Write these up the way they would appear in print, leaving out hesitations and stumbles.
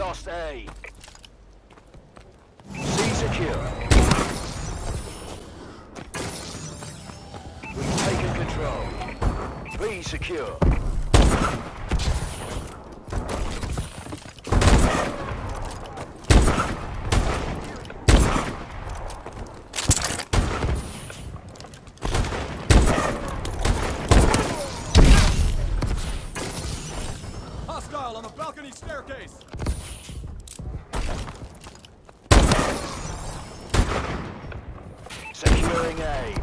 lost A. C secure. We've taken control. B secure. Hostile on the balcony staircase! Securing A.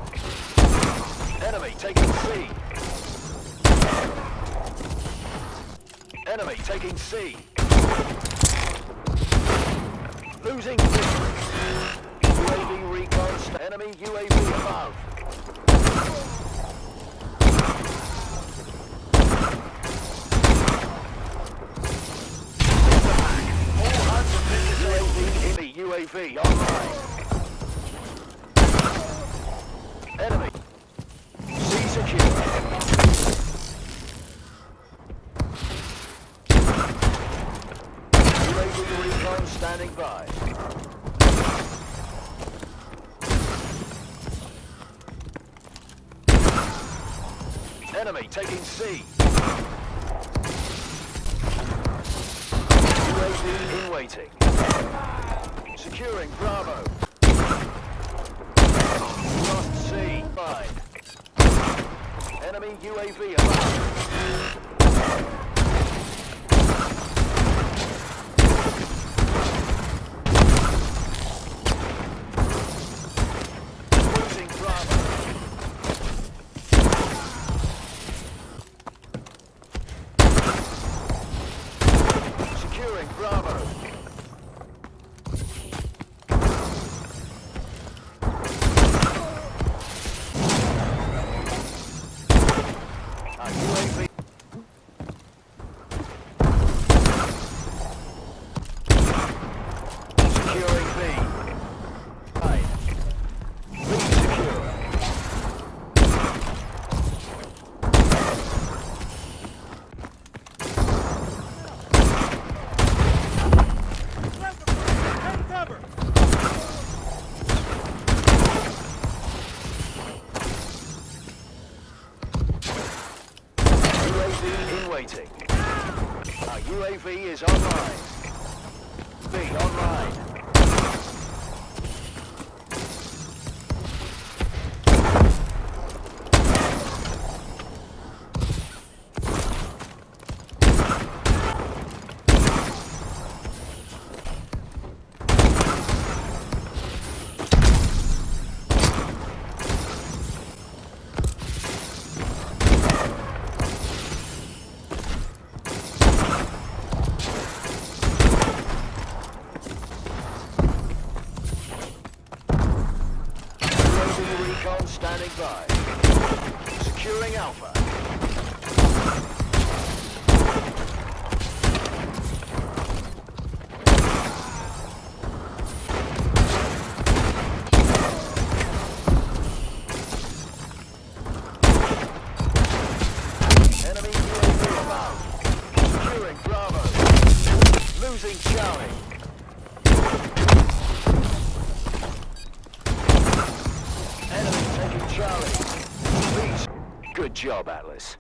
Enemy taking C. Enemy taking C. Losing B. UAV recon. Enemy UAV above. UAV online. Enemy. C secure. UAV recon standing by. Enemy taking C. UAV in waiting. Securing Bravo. Lost C. Fine. Enemy UAV above. Losing Bravo. Securing Bravo. UAV. Securing B. Right. B secure. Cover! UAV in waiting. Our UAV is online. B online. Recon standing by. Securing Alpha. Enemy UAV above. Securing Bravo. Losing Charlie. Enemy taking Charlie. Please. Good job, Atlas.